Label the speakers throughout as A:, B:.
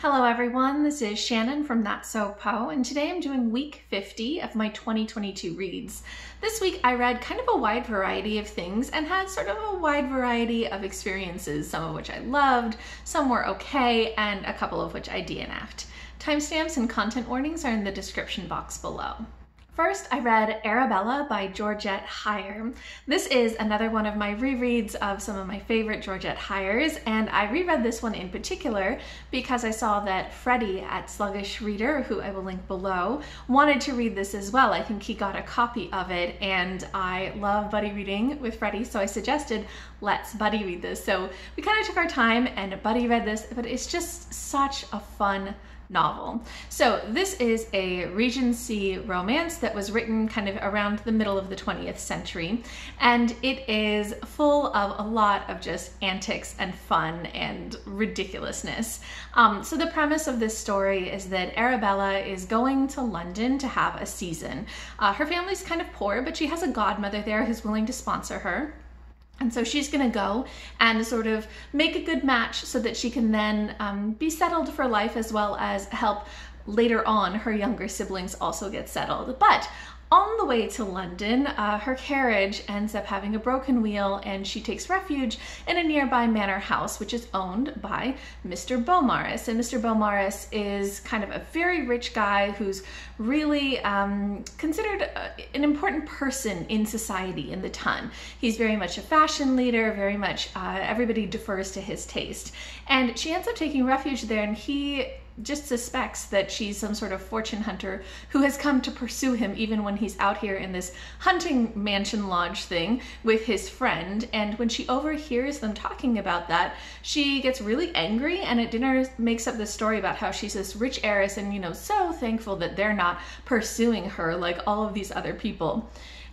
A: Hello everyone, this is Shannon from That's So Poe, and today I'm doing week 50 of my 2022 reads. This week I read kind of a wide variety of things and had sort of a wide variety of experiences, some of which I loved, some were okay, and a couple of which I DNF'd. Timestamps and content warnings are in the description box below. First, I read Arabella by Georgette Heyer. This is another one of my rereads of some of my favorite Georgette Heyers, and I reread this one in particular because I saw that Freddie at Sluggish Reader, who I will link below, wanted to read this as well. I think he got a copy of it, and I love buddy reading with Freddie, so I suggested let's buddy read this. So we kind of took our time and buddy read this, but it's just such a fun novel. So this is a Regency romance that was written kind of around the middle of the 20th century, and it is full of a lot of just antics and fun and ridiculousness. So the premise of this story is that Arabella is going to London to have a season. Her family's kind of poor, but she has a godmother there who's willing to sponsor her. And so she's gonna go and sort of make a good match so that she can then be settled for life, as well as help later on her younger siblings also get settled. But on the way to London, her carriage ends up having a broken wheel, and she takes refuge in a nearby manor house, which is owned by Mr. Beaumaris. And Mr. Beaumaris is kind of a very rich guy who's really considered an important person in society in the time. He's very much a fashion leader, very much everybody defers to his taste. And she ends up taking refuge there, and he just suspects that she's some sort of fortune hunter who has come to pursue him even when he's out here in this hunting mansion lodge thing with his friend. And when she overhears them talking about that, she gets really angry, and at dinner makes up this story about how she's this rich heiress and, you know, so thankful that they're not pursuing her like all of these other people.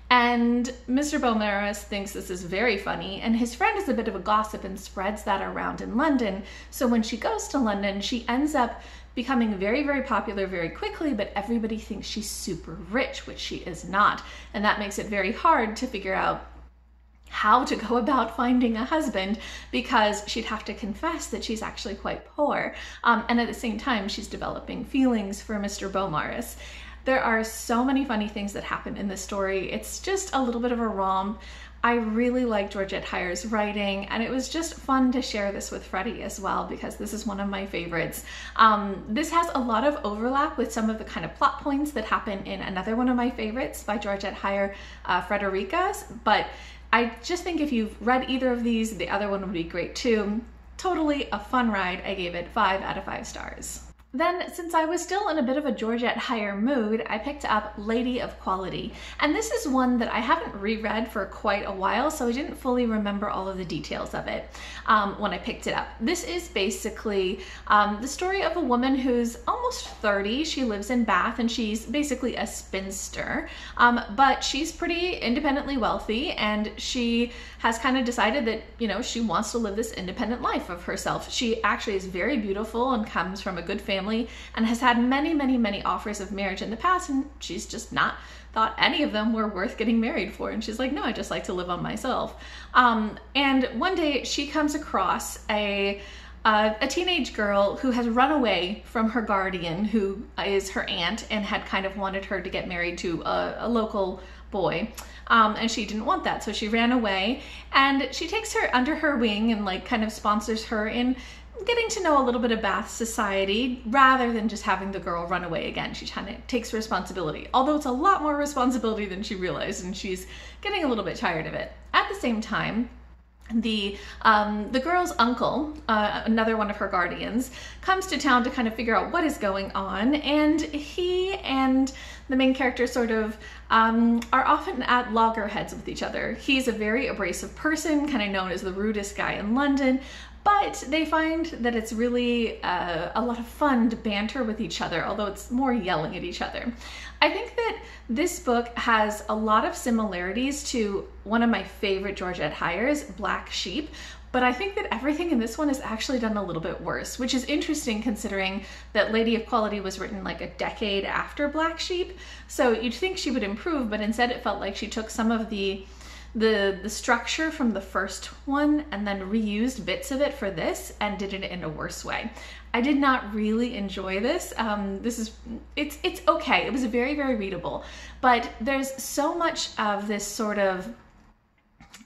A: And Mr. Beaumaris thinks this is very funny, and his friend is a bit of a gossip and spreads that around in London. So when she goes to London, she ends up becoming very, very popular very quickly, but everybody thinks she's super rich, which she is not. And that makes it very hard to figure out how to go about finding a husband, because she'd have to confess that she's actually quite poor. And at the same time, she's developing feelings for Mr. Beaumaris. There are so many funny things that happen in this story. It's just a little bit of a romp. I really like Georgette Heyer's writing, and it was just fun to share this with Freddie as well, because this is one of my favorites. This has a lot of overlap with some of the kind of plot points that happen in another one of my favorites by Georgette Heyer, Frederica's, but I just think if you've read either of these, the other one would be great too. Totally a fun ride. I gave it 5 out of 5 stars. Then, since I was still in a bit of a Georgette Heyer mood, I picked up Lady of Quality. And this is one that I haven't reread for quite a while, so I didn't fully remember all of the details of it when I picked it up. This is basically the story of a woman who's almost 30. She lives in Bath, and she's basically a spinster, but she's pretty independently wealthy, and she has kind of decided that, you know, she wants to live this independent life of herself. She actually is very beautiful and comes from a good family and has had many, many, many offers of marriage in the past, and she's just not thought any of them were worth getting married for. And she's like, no, I just like to live on myself. And one day she comes across a teenage girl who has run away from her guardian, who is her aunt, and had kind of wanted her to get married to a local boy. And she didn't want that, so she ran away, and she takes her under her wing and like kind of sponsors her in getting to know a little bit of Bath society, rather than just having the girl run away again. She kind of takes responsibility, although it's a lot more responsibility than she realized, and she's getting a little bit tired of it. At the same time, the girl's uncle, another one of her guardians, comes to town to kind of figure out what is going on, and he and the main character sort of are often at loggerheads with each other. He's a very abrasive person, kind of known as the rudest guy in London, but they find that it's really a lot of fun to banter with each other, although it's more yelling at each other. I think that this book has a lot of similarities to one of my favorite Georgette Heyer's, Black Sheep, but I think that everything in this one is actually done a little bit worse, which is interesting considering that Lady of Quality was written like a decade after Black Sheep. So you'd think she would improve, but instead it felt like she took some of the structure from the first one and then reused bits of it for this and did it in a worse way. I did not really enjoy this. It's okay. It was very, very readable, but there's so much of this sort of,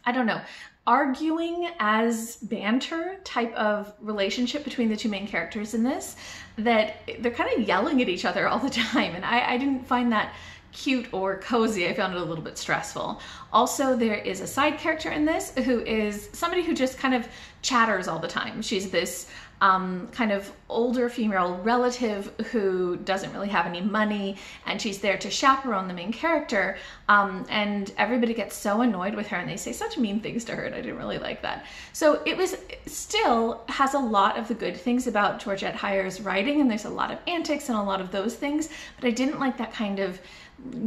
A: I don't know, arguing as banter type of relationship between the two main characters in this, that they're kind of yelling at each other all the time. And I didn't find that cute or cozy. I found it a little bit stressful. Also, there is a side character in this who is somebody who just kind of chatters all the time. She's this kind of older female relative who doesn't really have any money, and she's there to chaperone the main character, and everybody gets so annoyed with her and they say such mean things to her, and I didn't really like that. So it still has a lot of the good things about Georgette Heyer's writing, and there's a lot of antics and a lot of those things, but I didn't like that kind of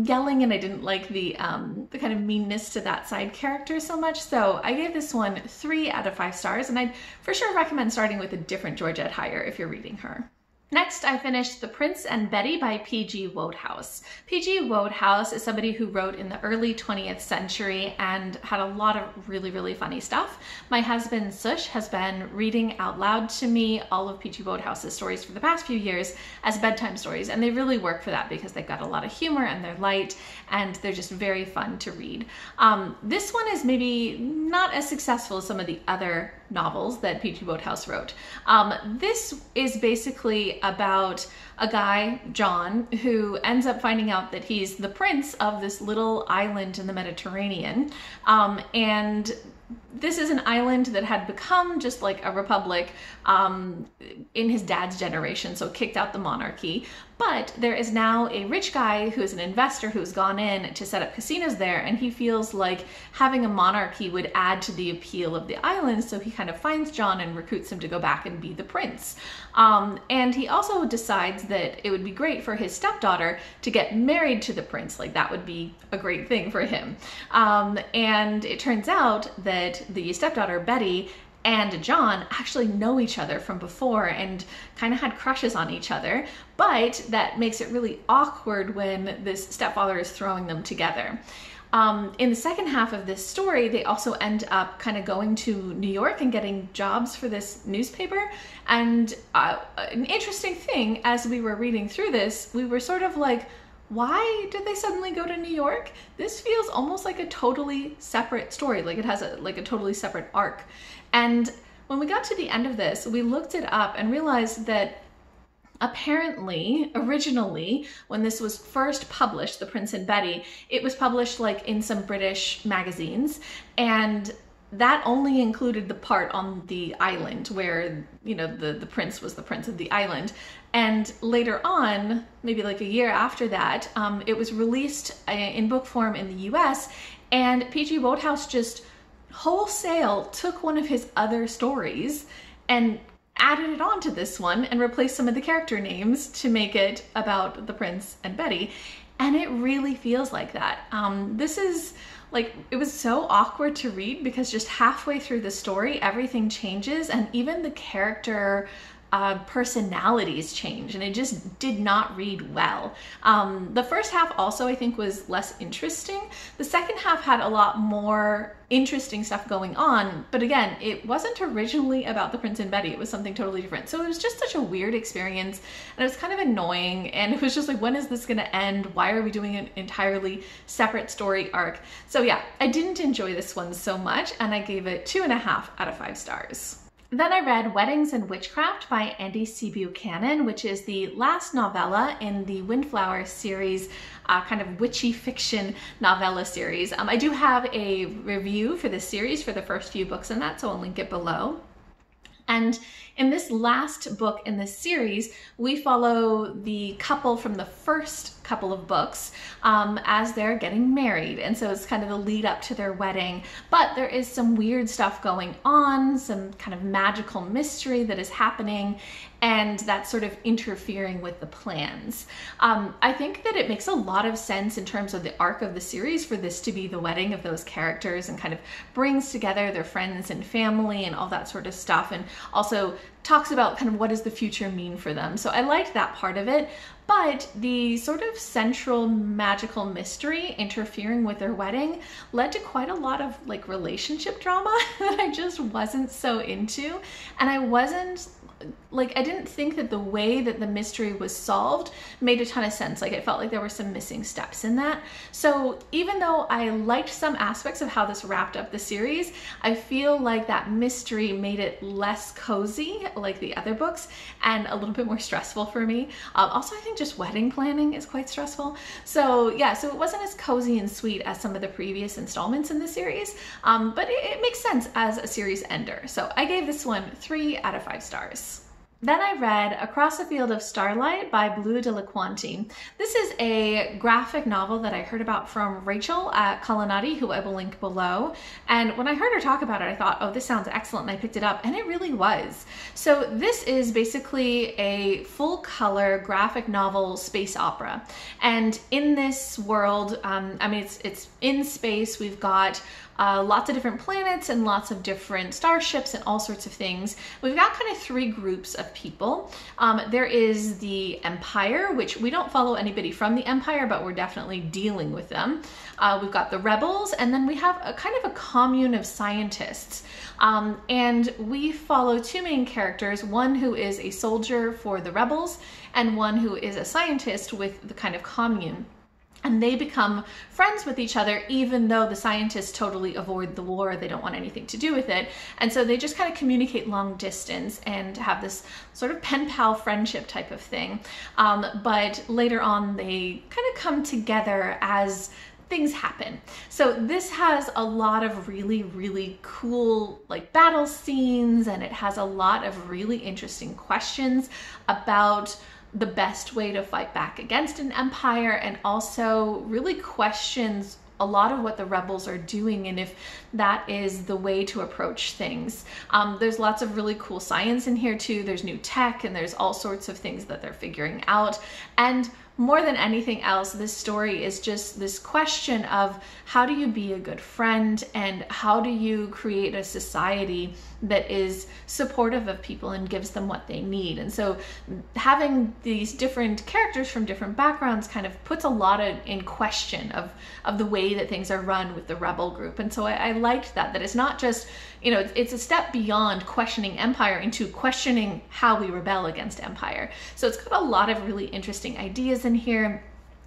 A: yelling, and I didn't like the kind of meanness to that side character so much. So I gave this one 3 out of 5 stars, and I'd for sure recommend starting with a different Georgette Heyer if you're reading her. Next, I finished The Prince and Betty by P.G. Wodehouse. P.G. Wodehouse is somebody who wrote in the early 20th century and had a lot of really, really funny stuff. My husband, Sush, has been reading out loud to me all of P.G. Wodehouse's stories for the past few years as bedtime stories, and they really work for that because they've got a lot of humor and they're light and they're just very fun to read. This one is maybe not as successful as some of the other novels that P.G. Wodehouse wrote. This is basically about a guy, John, who ends up finding out that he's the prince of this little island in the Mediterranean. And this is an island that had become just like a republic in his dad's generation, so kicked out the monarchy. But there is now a rich guy who is an investor who's gone in to set up casinos there, and he feels like having a monarchy would add to the appeal of the island, so he kind of finds John and recruits him to go back and be the prince. And he also decides that it would be great for his stepdaughter to get married to the prince, like that would be a great thing for him. And it turns out that the stepdaughter, Betty, and John actually know each other from before and kind of had crushes on each other, but that makes it really awkward when this stepfather is throwing them together. In the second half of this story, they also end up kind of going to New York and getting jobs for this newspaper. And an interesting thing, as we were reading through this, we were sort of like, why did they suddenly go to New York? This feels almost like a totally separate story, like it has a totally separate arc. And when we got to the end of this, we looked it up and realized that apparently, originally, when this was first published, The Prince and Betty, it was published like in some British magazines, and that only included the part on the island where, you know, the prince was the prince of the island. And later on, maybe like a year after that, it was released in book form in the US, and P.G. Wodehouse just wholesale took one of his other stories and added it on to this one and replaced some of the character names to make it about the Prince and Betty. And it really feels like that. This is like, it was so awkward to read because just halfway through the story, everything changes, and even the character personalities change, and it just did not read well. The first half also, I think, was less interesting. The second half had a lot more interesting stuff going on, but again, it wasn't originally about the Prince and Betty. It was something totally different. So it was just such a weird experience, and it was kind of annoying, and it was just like, when is this gonna end? Why are we doing an entirely separate story arc? So yeah, I didn't enjoy this one so much, and I gave it 2.5 out of 5 stars. Then I read Weddings and Witchcraft by Andi C. Buchanan, which is the last novella in the Windflower series, kind of witchy fiction novella series. I do have a review for this series for the first few books in that, so I'll link it below. And in this last book in this series, we follow the couple from the first couple of books as they're getting married. And so it's kind of the lead up to their wedding. But there is some weird stuff going on, some kind of magical mystery that is happening, and that's sort of interfering with the plans. I think that it makes a lot of sense in terms of the arc of the series for this to be the wedding of those characters, and kind of brings together their friends and family and all that sort of stuff, and also talks about kind of what does the future mean for them. So I liked that part of it, but the sort of central magical mystery interfering with their wedding led to quite a lot of like relationship drama that I just wasn't so into, and I wasn't like, I didn't think that the way that the mystery was solved made a ton of sense. Like, it felt like there were some missing steps in that. So even though I liked some aspects of how this wrapped up the series, I feel like that mystery made it less cozy like the other books and a little bit more stressful for me. Also, I think just wedding planning is quite stressful. So yeah, so it wasn't as cozy and sweet as some of the previous installments in the series, but it makes sense as a series ender. So I gave this one 3 out of 5 stars. Then I read Across the Field of Starlight by Delliquanti. This is a graphic novel that I heard about from Rachel at Culinati, who I will link below. And when I heard her talk about it, I thought, oh, this sounds excellent, and I picked it up, and it really was. So this is basically a full color graphic novel space opera. And in this world, I mean, it's in space. We've got lots of different planets and lots of different starships and all sorts of things. We've got kind of 3 groups of people. There is the Empire, which we don't follow anybody from the Empire, but we're definitely dealing with them. We've got the rebels, and then we have a kind of a commune of scientists. And we follow 2 main characters, one who is a soldier for the rebels and one who is a scientist with the kind of commune. And they become friends with each other, even though the scientists totally avoid the war. They don't want anything to do with it. And so they just kind of communicate long distance and have this sort of pen pal friendship type of thing. But later on, they kind of come together as things happen. So this has a lot of really, really cool like battle scenes, and it has a lot of really interesting questions about the best way to fight back against an empire, and also really questions a lot of what the rebels are doing and if that is the way to approach things. There's lots of really cool science in here too. There's new tech and there's all sorts of things that they're figuring out. And more than anything else, this story is just this question of how do you be a good friend and how do you create a society that is supportive of people and gives them what they need. And so having these different characters from different backgrounds kind of puts a lot in question of the way that things are run with the rebel group. And so I liked that it's not just, you know, it's a step beyond questioning empire into questioning how we rebel against empire. So it's got a lot of really interesting ideas in here.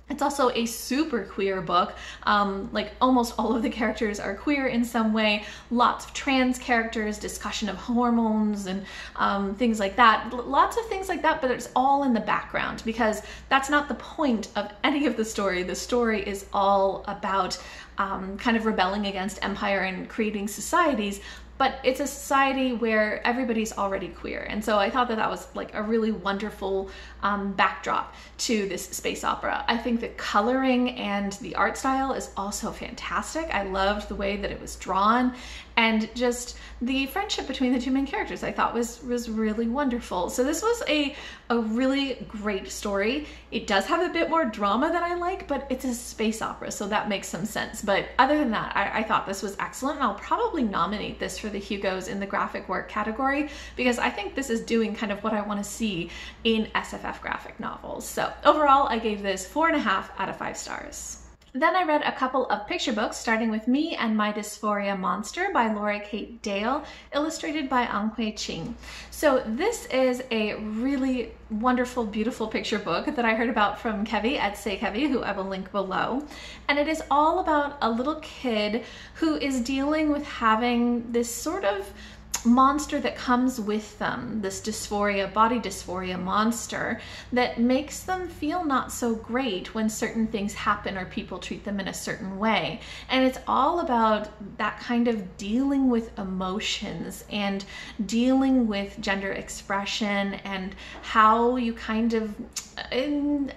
A: It's also a super queer book. Like almost all of the characters are queer in some way. Lots of trans characters, discussion of hormones and things like that. Lots of things like that, but it's all in the background because that's not the point of any of the story. The story is all about kind of rebelling against empire and creating societies. But it's a society where everybody's already queer. And so I thought that was like a really wonderful backdrop to this space opera. I think the coloring and the art style is also fantastic. I loved the way that it was drawn, and just the friendship between the 2 main characters I thought was really wonderful. So this was a really great story. It does have a bit more drama than I like, but it's a space opera, so that makes some sense. But other than that, I thought this was excellent, and I'll probably nominate this for the Hugos in the graphic work category because I think this is doing kind of what I want to see in SFF graphic novels. So overall, I gave this 4.5 out of 5 stars. Then I read a couple of picture books, starting with Me and My Dysphoria Monster by Laura Kate Dale, illustrated by Qing. So this is a really wonderful, beautiful picture book that I heard about from Kevvie at Say Kevvie, who I will link below. And it is all about a little kid who is dealing with having this sort of monster that comes with them, this dysphoria, body dysphoria monster that makes them feel not so great when certain things happen or people treat them in a certain way. And it's all about that kind of dealing with emotions and dealing with gender expression and how you kind of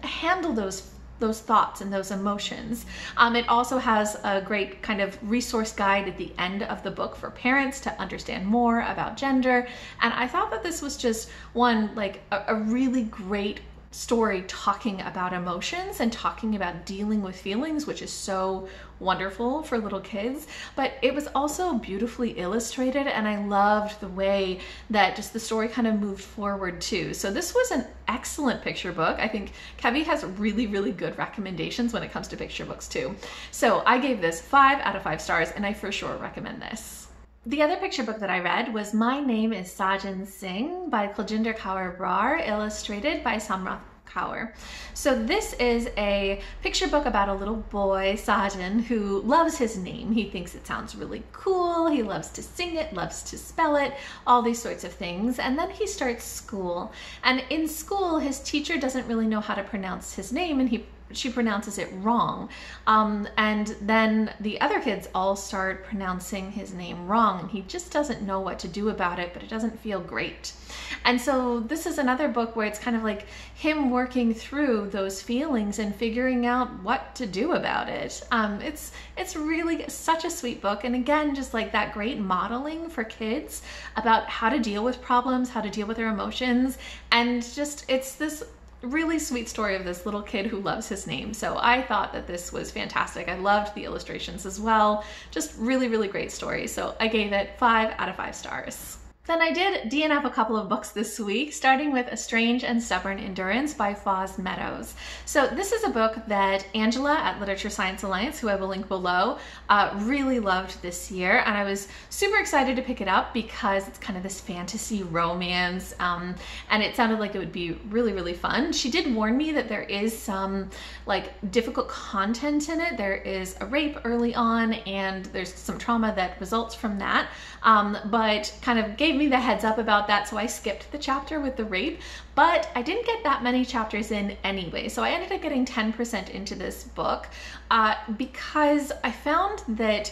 A: handle those thoughts and those emotions. It also has a great kind of resource guide at the end of the book for parents to understand more about gender. And I thought that this was just one, like a really great story talking about emotions and talking about dealing with feelings, which is so wonderful for little kids. But it was also beautifully illustrated, and I loved the way that just the story kind of moved forward too. So this was an excellent picture book. I think Kevvie has really, really good recommendations when it comes to picture books too. So I gave this 5 out of 5 stars, and I for sure recommend this. The other picture book that I read was My Name is Saajin Singh by Kuljinder Kaur Brar, illustrated by Samrath. Kaur. So this is a picture book about a little boy, Saajin, who loves his name. He thinks it sounds really cool. He loves to sing it, loves to spell it, all these sorts of things. And then he starts school. And in school, his teacher doesn't really know how to pronounce his name, and she pronounces it wrong. And then the other kids all start pronouncing his name wrong, and he just doesn't know what to do about it, but it doesn't feel great. And so this is another book where it's kind of like him working through those feelings and figuring out what to do about it. It's really such a sweet book, and again, just like that great modeling for kids about how to deal with problems, how to deal with their emotions, and just it's this really sweet story of this little kid who loves his name. So I thought that this was fantastic. I loved the illustrations as well. Just really, really great story. So I gave it 5 out of 5 stars. Then I did DNF a couple of books this week, starting with A Strange and Stubborn Endurance by Meadows. So this is a book that Angela at Literature Science Alliance, who I will link below, really loved this year. And I was super excited to pick it up because it's kind of this fantasy romance, and it sounded like it would be really, really fun. She did warn me that there is some like difficult content in it. There is a rape early on, and there's some trauma that results from that, but kind of gave me the heads up about that, so I skipped the chapter with the rape, but I didn't get that many chapters in anyway, so I ended up getting 10% into this book because I found that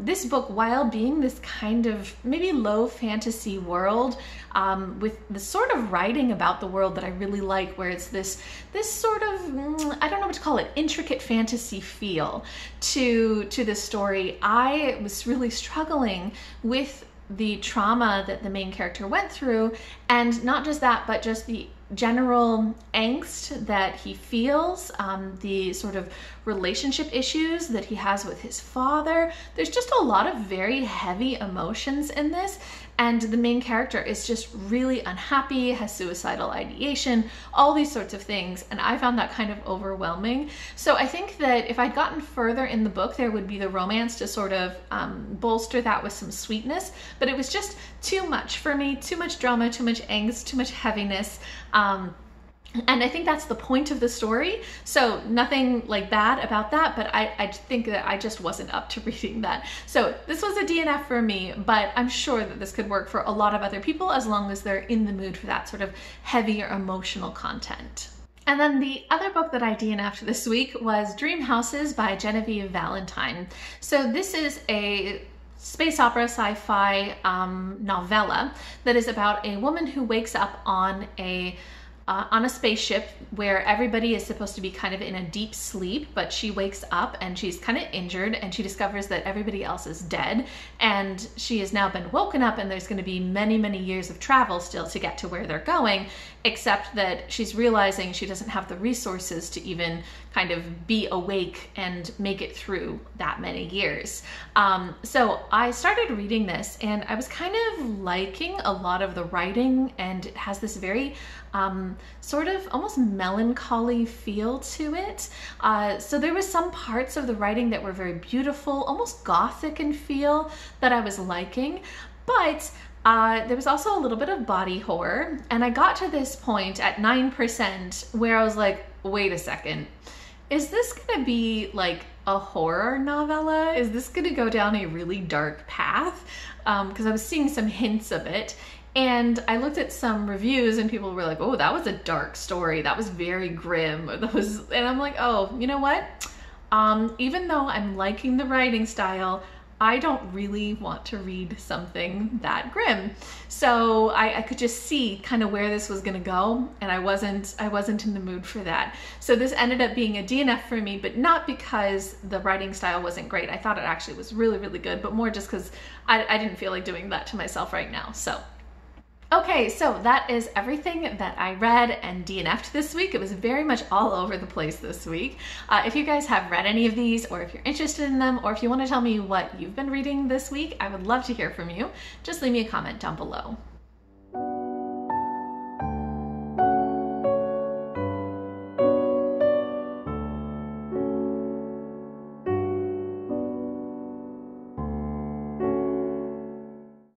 A: this book, while being this kind of maybe low fantasy world, with the sort of writing about the world that I really like, where it's this sort of, I don't know what to call it, intricate fantasy feel to the story, I was really struggling with the trauma that the main character went through, and not just that, but just the general angst that he feels, the sort of relationship issues that he has with his father. There's just a lot of very heavy emotions in this, and the main character is just really unhappy, has suicidal ideation, all these sorts of things, and I found that kind of overwhelming. So I think that if I'd gotten further in the book, there would be the romance to sort of bolster that with some sweetness, but it was just too much for me, too much drama, too much angst, too much heaviness. And I think that's the point of the story. So nothing like bad about that, but I think that I just wasn't up to reading that. So this was a DNF for me, but I'm sure that this could work for a lot of other people as long as they're in the mood for that sort of heavier emotional content. And then the other book that I DNF'd this week was Dream Houses by Genevieve Valentine. So this is a space opera sci-fi novella that is about a woman who wakes up on a spaceship where everybody is supposed to be kind of in a deep sleep, but she wakes up and she's kind of injured, and she discovers that everybody else is dead, and she has now been woken up, and there's going to be many, many years of travel still to get to where they're going, except that she's realizing she doesn't have the resources to even kind of be awake and make it through that many years. So I started reading this, and I was kind of liking a lot of the writing, and it has this very sort of almost melancholy feel to it. So there was some parts of the writing that were very beautiful, almost gothic in feel, that I was liking, but there was also a little bit of body horror, and I got to this point at 9% where I was like, wait a second, is this gonna be like a horror novella? Is this gonna go down a really dark path? Because I was seeing some hints of it. And I looked at some reviews and people were like, oh, that was a dark story. That was very grim. And I'm like, oh, you know what? Even though I'm liking the writing style, I don't really want to read something that grim. So I could just see kind of where this was gonna go, and I wasn't in the mood for that. So this ended up being a DNF for me, but not because the writing style wasn't great. I thought it actually was really, really good, but more just because I didn't feel like doing that to myself right now. So okay, so that is everything that I read and DNF'd this week. It was very much all over the place this week. If you guys have read any of these, or if you're interested in them, or if you want to tell me what you've been reading this week, I would love to hear from you. Just leave me a comment down below.